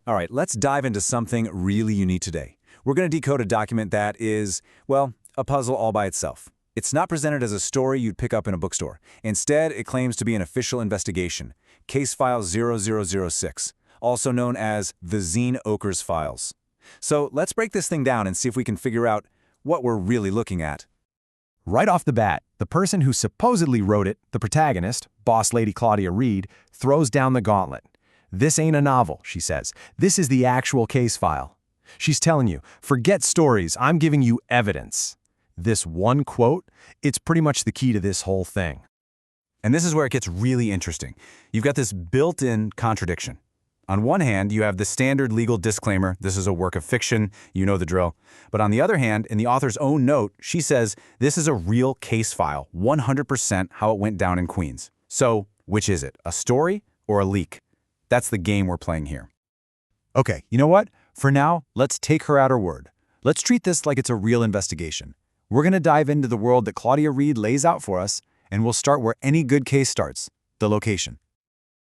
All right, let's dive into something really unique today. We're going to decode a document that is, well, a puzzle all by itself. It's not presented as a story you'd pick up in a bookstore. Instead, it claims to be an official investigation, Case File 0006, also known as the Xen Oakers files. So let's break this thing down and see if we can figure out what we're really looking at. Right off the bat, the person who supposedly wrote it, the protagonist, Boss Lady Claudia Reid, throws down the gauntlet. This ain't a novel, she says. This is the actual case file. She's telling you, forget stories, I'm giving you evidence. This one quote, it's pretty much the key to this whole thing. And this is where it gets really interesting. You've got this built-in contradiction. On one hand, you have the standard legal disclaimer, this is a work of fiction, you know the drill. But on the other hand, in the author's own note, she says this is a real case file, 100% how it went down in Queens. So, which is it, a story or a leak? That's the game we're playing here. Okay, you know what? For now, let's take her at her word. Let's treat this like it's a real investigation. We're going to dive into the world that Claudia Reid lays out for us, and we'll start where any good case starts, the location.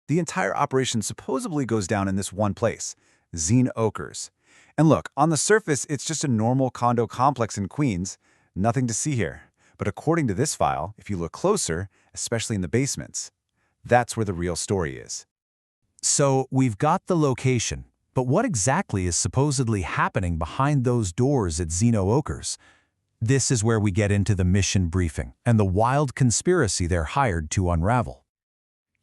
The entire operation supposedly goes down in this one place, Xen Oakers. And look, on the surface, it's just a normal condo complex in Queens, nothing to see here. But according to this file, if you look closer, especially in the basements, that's where the real story is. So we've got the location, but what exactly is supposedly happening behind those doors at Xen Oakers? This is where we get into the mission briefing and the wild conspiracy they're hired to unravel.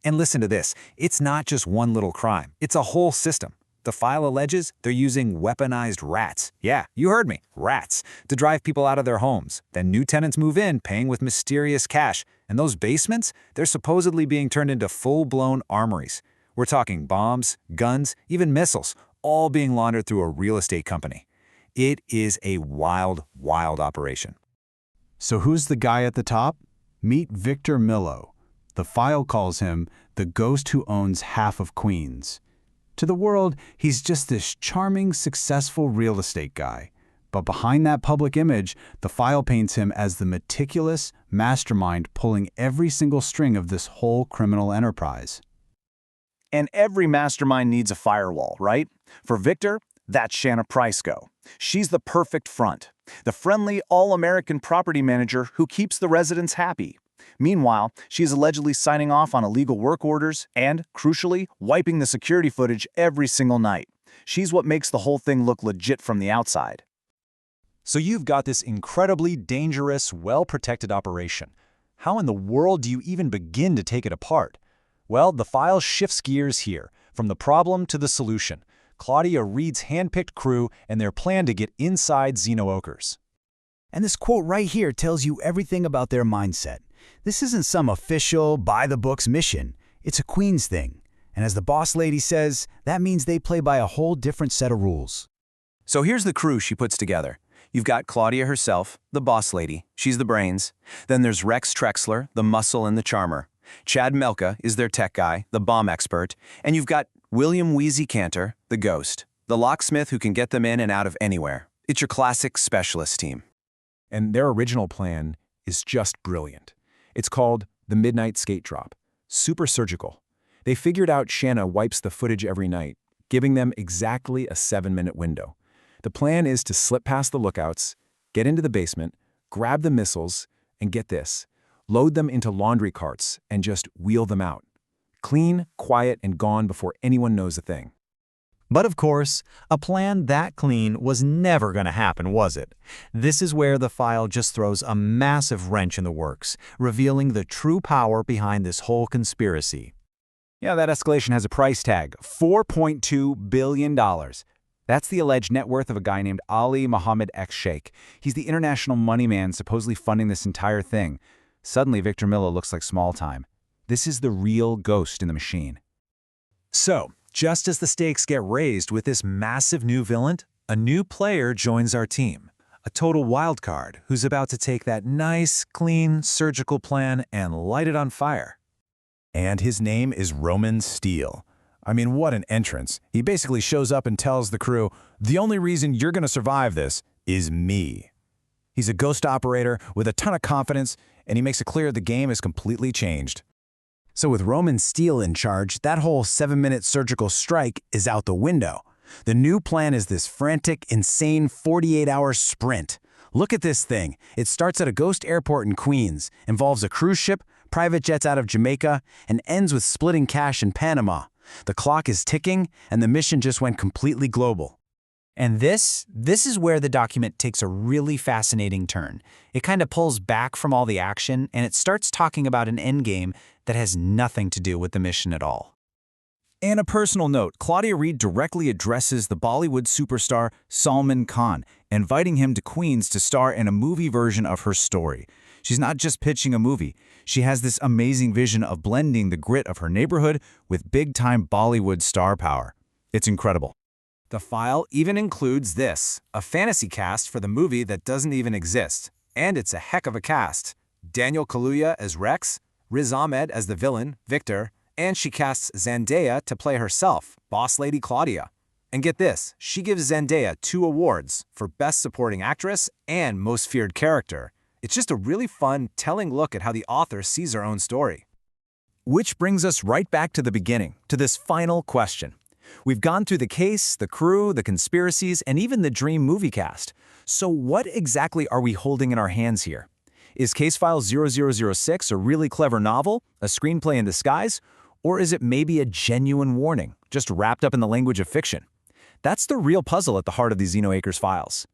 And listen to this, it's not just one little crime, it's a whole system. The file alleges they're using weaponized rats. Yeah, you heard me, rats, to drive people out of their homes. Then new tenants move in, paying with mysterious cash. And those basements, they're supposedly being turned into full-blown armories. We're talking bombs, guns, even missiles, all being laundered through a real estate company. It is a wild, wild operation. So who's the guy at the top? Meet Victor Millo. The file calls him the ghost who owns half of Queens. To the world, he's just this charming, successful real estate guy. But behind that public image, the file paints him as the meticulous mastermind pulling every single string of this whole criminal enterprise. And every mastermind needs a firewall, right? For Victor, that's Shana Pryzko. She's the perfect front, the friendly, all-American property manager who keeps the residents happy. Meanwhile, she's allegedly signing off on illegal work orders and, crucially, wiping the security footage every single night. She's what makes the whole thing look legit from the outside. So you've got this incredibly dangerous, well-protected operation. How in the world do you even begin to take it apart? Well, the file shifts gears here, from the problem to the solution. Claudia Reid's handpicked crew and their plan to get inside Xen Oakers. And this quote right here tells you everything about their mindset. This isn't some official, by-the-books mission. It's a Queens thing. And as the boss lady says, that means they play by a whole different set of rules. So here's the crew she puts together. You've got Claudia herself, the boss lady. She's the brains. Then there's Rex Trexler, the muscle and the charmer. Chad Melka is their tech guy, the bomb expert. And you've got William Wheezy Cantor, the ghost, the locksmith who can get them in and out of anywhere. It's your classic specialist team. And their original plan is just brilliant. It's called the Midnight Skate Drop. Super surgical. They figured out Shana wipes the footage every night, giving them exactly a 7-minute window. The plan is to slip past the lookouts, get into the basement, grab the missiles, and get this, load them into laundry carts and just wheel them out. Clean, quiet, and gone before anyone knows a thing. But of course, a plan that clean was never going to happen, was it? This is where the file just throws a massive wrench in the works, revealing the true power behind this whole conspiracy. Yeah, that escalation has a price tag, $4.2 billion. That's the alleged net worth of a guy named Muhammad Ek Shek. He's the international money man supposedly funding this entire thing. Suddenly, Victor Millo looks like small time. This is the real ghost in the machine. So, just as the stakes get raised with this massive new villain, a new player joins our team. A total wild card who's about to take that nice, clean, surgical plan and light it on fire. And his name is Roman Steele. I mean, what an entrance. He basically shows up and tells the crew, the only reason you're going to survive this is me. He's a ghost operator with a ton of confidence, and he makes it clear the game is completely changed. So with Roman Steele in charge, that whole 7-minute surgical strike is out the window. The new plan is this frantic, insane 48-hour sprint. Look at this thing. It starts at a ghost airport in Queens, involves a cruise ship, private jets out of Jamaica, and ends with splitting cash in Panama. The clock is ticking, and the mission just went completely global. And this is where the document takes a really fascinating turn. It kind of pulls back from all the action, and it starts talking about an endgame that has nothing to do with the mission at all. And a personal note, Claudia Reid directly addresses the Bollywood superstar Salman Khan, inviting him to Queens to star in a movie version of her story. She's not just pitching a movie. She has this amazing vision of blending the grit of her neighborhood with big-time Bollywood star power. It's incredible. The file even includes this, a fantasy cast for the movie that doesn't even exist. And it's a heck of a cast. Daniel Kaluuya as Rex, Riz Ahmed as the villain, Victor, and she casts Zendaya to play herself, Boss Lady Claudia. And get this, she gives Zendaya 2 awards for Best Supporting Actress and Most Feared Character. It's just a really fun, telling look at how the author sees her own story. Which brings us right back to the beginning, to this final question. We've gone through the case, the crew, the conspiracies, and even the dream movie cast. So what exactly are we holding in our hands here? Is Case File 0006 a really clever novel, a screenplay in disguise, or is it maybe a genuine warning, just wrapped up in the language of fiction? That's the real puzzle at the heart of these Xen Oakers files.